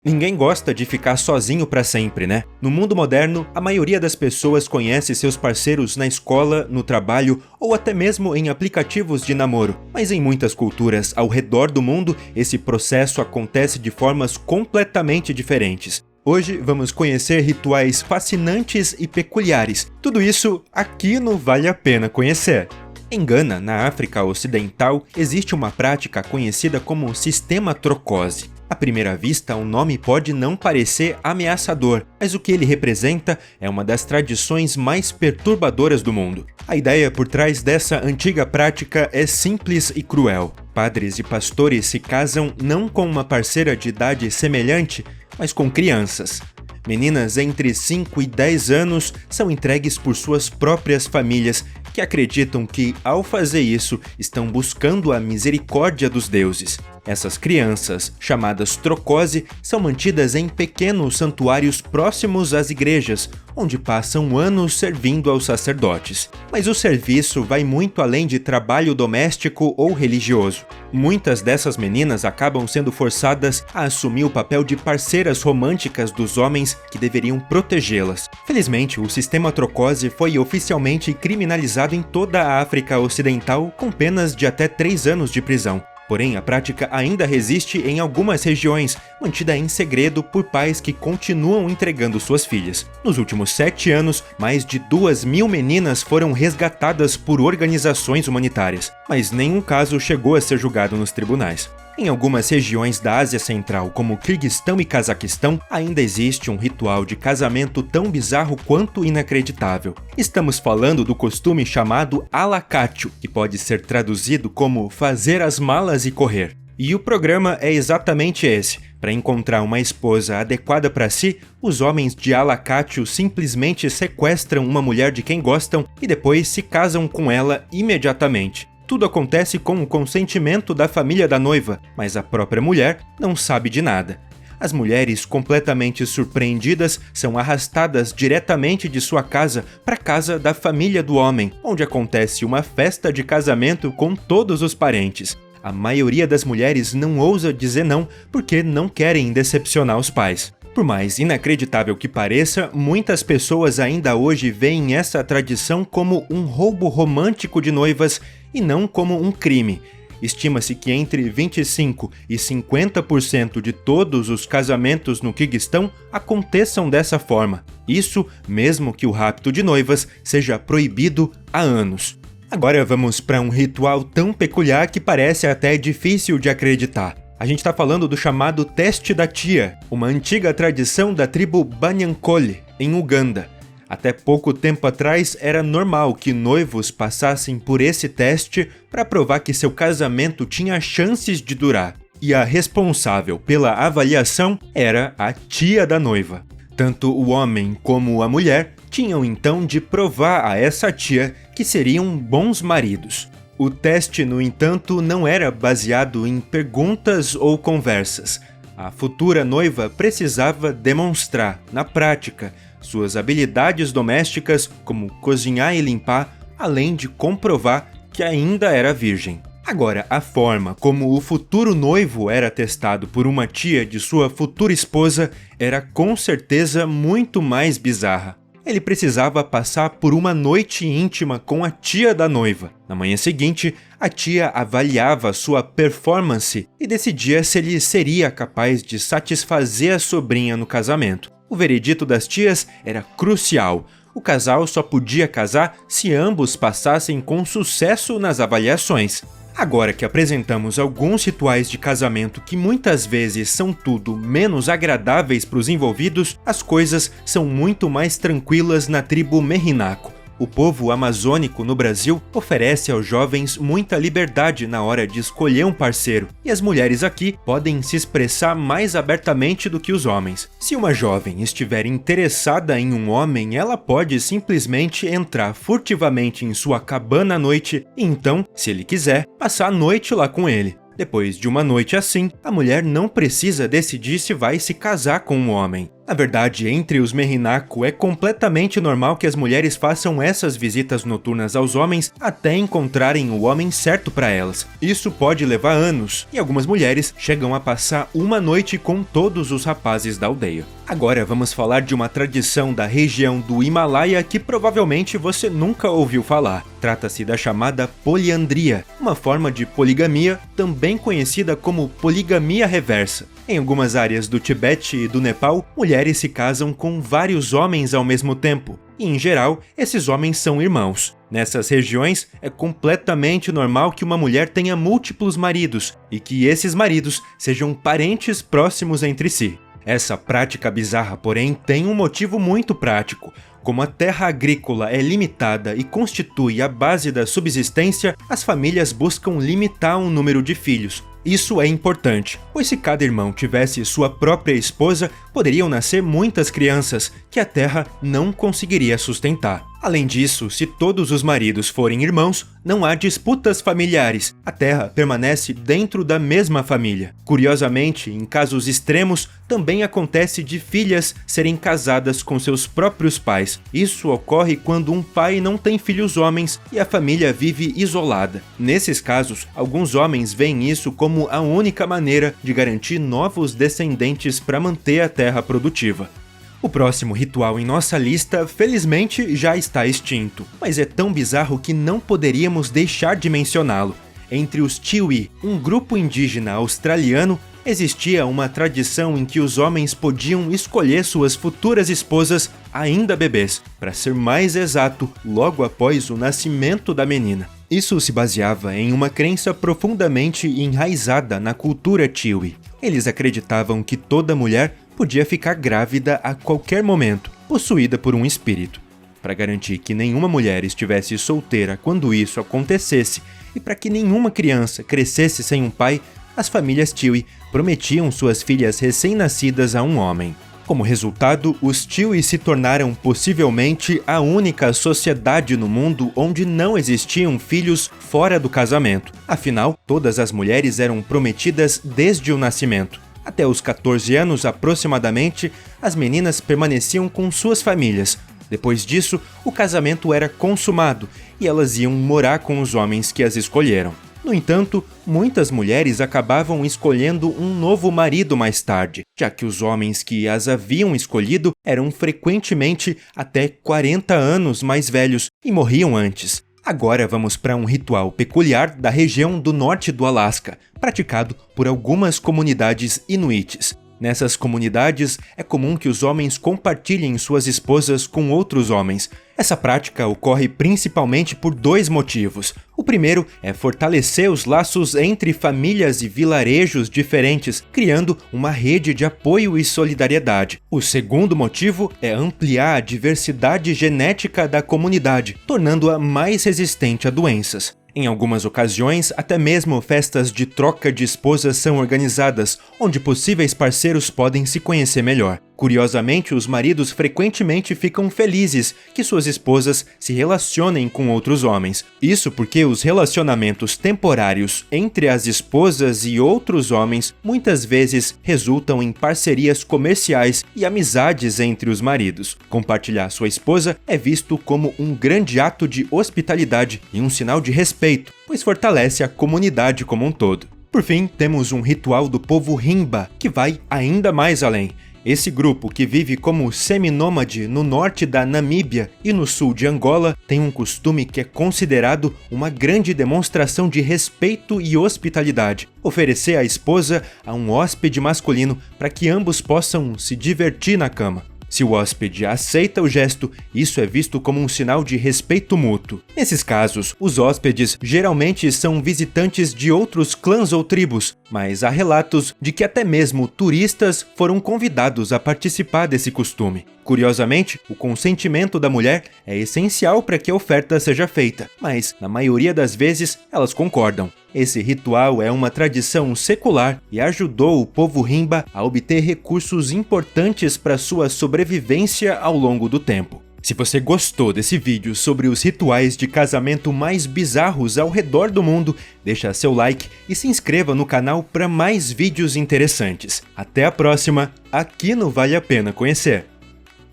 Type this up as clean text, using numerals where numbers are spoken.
Ninguém gosta de ficar sozinho para sempre, né? No mundo moderno, a maioria das pessoas conhece seus parceiros na escola, no trabalho ou até mesmo em aplicativos de namoro. Mas em muitas culturas ao redor do mundo, esse processo acontece de formas completamente diferentes. Hoje vamos conhecer rituais fascinantes e peculiares. Tudo isso aqui no Vale a Pena Conhecer. Em Gana, na África Ocidental, existe uma prática conhecida como sistema trocose. À primeira vista, o nome pode não parecer ameaçador, mas o que ele representa é uma das tradições mais perturbadoras do mundo. A ideia por trás dessa antiga prática é simples e cruel. Padres e pastores se casam não com uma parceira de idade semelhante, mas com crianças. Meninas entre 5 e 10 anos são entregues por suas próprias famílias, que acreditam que, ao fazer isso, estão buscando a misericórdia dos deuses. Essas crianças, chamadas trocose, são mantidas em pequenos santuários próximos às igrejas, onde passam anos servindo aos sacerdotes. Mas o serviço vai muito além de trabalho doméstico ou religioso. Muitas dessas meninas acabam sendo forçadas a assumir o papel de parceiras românticas dos homens que deveriam protegê-las. Felizmente, o sistema trocose foi oficialmente criminalizado em toda a África Ocidental com penas de até 3 anos de prisão. Porém, a prática ainda resiste em algumas regiões, mantida em segredo por pais que continuam entregando suas filhas. Nos últimos 7 anos, mais de 2.000 meninas foram resgatadas por organizações humanitárias, mas nenhum caso chegou a ser julgado nos tribunais. Em algumas regiões da Ásia Central, como Quirguistão e Cazaquistão, ainda existe um ritual de casamento tão bizarro quanto inacreditável. Estamos falando do costume chamado alakatio, que pode ser traduzido como fazer as malas e correr. E o programa é exatamente esse. Para encontrar uma esposa adequada para si, os homens de alakatio simplesmente sequestram uma mulher de quem gostam e depois se casam com ela imediatamente. Tudo acontece com o consentimento da família da noiva, mas a própria mulher não sabe de nada. As mulheres, completamente surpreendidas, são arrastadas diretamente de sua casa para a casa da família do homem, onde acontece uma festa de casamento com todos os parentes. A maioria das mulheres não ousa dizer não porque não querem decepcionar os pais. Por mais inacreditável que pareça, muitas pessoas ainda hoje veem essa tradição como um roubo romântico de noivas e não como um crime. Estima-se que entre 25% e 50% de todos os casamentos no Quirguistão aconteçam dessa forma. Isso mesmo que o rapto de noivas seja proibido há anos. Agora vamos para um ritual tão peculiar que parece até difícil de acreditar. A gente está falando do chamado Teste da Tia, uma antiga tradição da tribo Banyankole, em Uganda. Até pouco tempo atrás, era normal que noivos passassem por esse teste para provar que seu casamento tinha chances de durar. E a responsável pela avaliação era a tia da noiva. Tanto o homem como a mulher tinham então de provar a essa tia que seriam bons maridos. O teste, no entanto, não era baseado em perguntas ou conversas. A futura noiva precisava demonstrar, na prática, suas habilidades domésticas, como cozinhar e limpar, além de comprovar que ainda era virgem. Agora, a forma como o futuro noivo era testado por uma tia de sua futura esposa era com certeza muito mais bizarra. Ele precisava passar por uma noite íntima com a tia da noiva. Na manhã seguinte, a tia avaliava sua performance e decidia se ele seria capaz de satisfazer a sobrinha no casamento. O veredito das tias era crucial. O casal só podia casar se ambos passassem com sucesso nas avaliações. Agora que apresentamos alguns rituais de casamento que muitas vezes são tudo menos agradáveis para os envolvidos, as coisas são muito mais tranquilas na tribo Merinaco. O povo amazônico no Brasil oferece aos jovens muita liberdade na hora de escolher um parceiro, e as mulheres aqui podem se expressar mais abertamente do que os homens. Se uma jovem estiver interessada em um homem, ela pode simplesmente entrar furtivamente em sua cabana à noite e então, se ele quiser, passar a noite lá com ele. Depois de uma noite assim, a mulher não precisa decidir se vai se casar com um homem. Na verdade, entre os Mehinaku é completamente normal que as mulheres façam essas visitas noturnas aos homens até encontrarem o homem certo para elas. Isso pode levar anos, e algumas mulheres chegam a passar uma noite com todos os rapazes da aldeia. Agora vamos falar de uma tradição da região do Himalaia que provavelmente você nunca ouviu falar. Trata-se da chamada poliandria, uma forma de poligamia também conhecida como poligamia reversa. Em algumas áreas do Tibete e do Nepal, mulheres se casam com vários homens ao mesmo tempo, e em geral, esses homens são irmãos. Nessas regiões, é completamente normal que uma mulher tenha múltiplos maridos e que esses maridos sejam parentes próximos entre si. Essa prática bizarra, porém, tem um motivo muito prático. Como a terra agrícola é limitada e constitui a base da subsistência, as famílias buscam limitar o número de filhos. Isso é importante, pois se cada irmão tivesse sua própria esposa, poderiam nascer muitas crianças que a terra não conseguiria sustentar. Além disso, se todos os maridos forem irmãos, não há disputas familiares. A terra permanece dentro da mesma família. Curiosamente, em casos extremos, também acontece de filhas serem casadas com seus próprios pais. Isso ocorre quando um pai não tem filhos homens e a família vive isolada. Nesses casos, alguns homens veem isso como a única maneira de garantir novos descendentes para manter a terra produtiva. O próximo ritual em nossa lista, felizmente, já está extinto, mas é tão bizarro que não poderíamos deixar de mencioná-lo. Entre os Tiwi, um grupo indígena australiano, existia uma tradição em que os homens podiam escolher suas futuras esposas ainda bebês, para ser mais exato, logo após o nascimento da menina. Isso se baseava em uma crença profundamente enraizada na cultura Tiwi. Eles acreditavam que toda mulher podia ficar grávida a qualquer momento, possuída por um espírito. Para garantir que nenhuma mulher estivesse solteira quando isso acontecesse e para que nenhuma criança crescesse sem um pai, as famílias Tiwi prometiam suas filhas recém-nascidas a um homem. Como resultado, os Tiwi se tornaram possivelmente a única sociedade no mundo onde não existiam filhos fora do casamento. Afinal, todas as mulheres eram prometidas desde o nascimento. Até os 14 anos aproximadamente, as meninas permaneciam com suas famílias. Depois disso, o casamento era consumado e elas iam morar com os homens que as escolheram. No entanto, muitas mulheres acabavam escolhendo um novo marido mais tarde, já que os homens que as haviam escolhido eram frequentemente até 40 anos mais velhos e morriam antes. Agora vamos para um ritual peculiar da região do norte do Alasca, praticado por algumas comunidades inuites. Nessas comunidades, é comum que os homens compartilhem suas esposas com outros homens. Essa prática ocorre principalmente por dois motivos. O primeiro é fortalecer os laços entre famílias e vilarejos diferentes, criando uma rede de apoio e solidariedade. O segundo motivo é ampliar a diversidade genética da comunidade, tornando-a mais resistente a doenças. Em algumas ocasiões, até mesmo festas de troca de esposas são organizadas, onde possíveis parceiros podem se conhecer melhor. Curiosamente, os maridos frequentemente ficam felizes que suas esposas se relacionem com outros homens. Isso porque os relacionamentos temporários entre as esposas e outros homens muitas vezes resultam em parcerias comerciais e amizades entre os maridos. Compartilhar sua esposa é visto como um grande ato de hospitalidade e um sinal de respeito, pois fortalece a comunidade como um todo. Por fim, temos um ritual do povo Himba, que vai ainda mais além. Esse grupo, que vive como seminômade no norte da Namíbia e no sul de Angola, tem um costume que é considerado uma grande demonstração de respeito e hospitalidade: oferecer a esposa a um hóspede masculino para que ambos possam se divertir na cama. Se o hóspede aceita o gesto, isso é visto como um sinal de respeito mútuo. Nesses casos, os hóspedes geralmente são visitantes de outros clãs ou tribos, mas há relatos de que até mesmo turistas foram convidados a participar desse costume. Curiosamente, o consentimento da mulher é essencial para que a oferta seja feita, mas, na maioria das vezes, elas concordam. Esse ritual é uma tradição secular e ajudou o povo Himba a obter recursos importantes para sua sobrevivência ao longo do tempo. Se você gostou desse vídeo sobre os rituais de casamento mais bizarros ao redor do mundo, deixa seu like e se inscreva no canal para mais vídeos interessantes. Até a próxima, aqui no Vale a Pena Conhecer.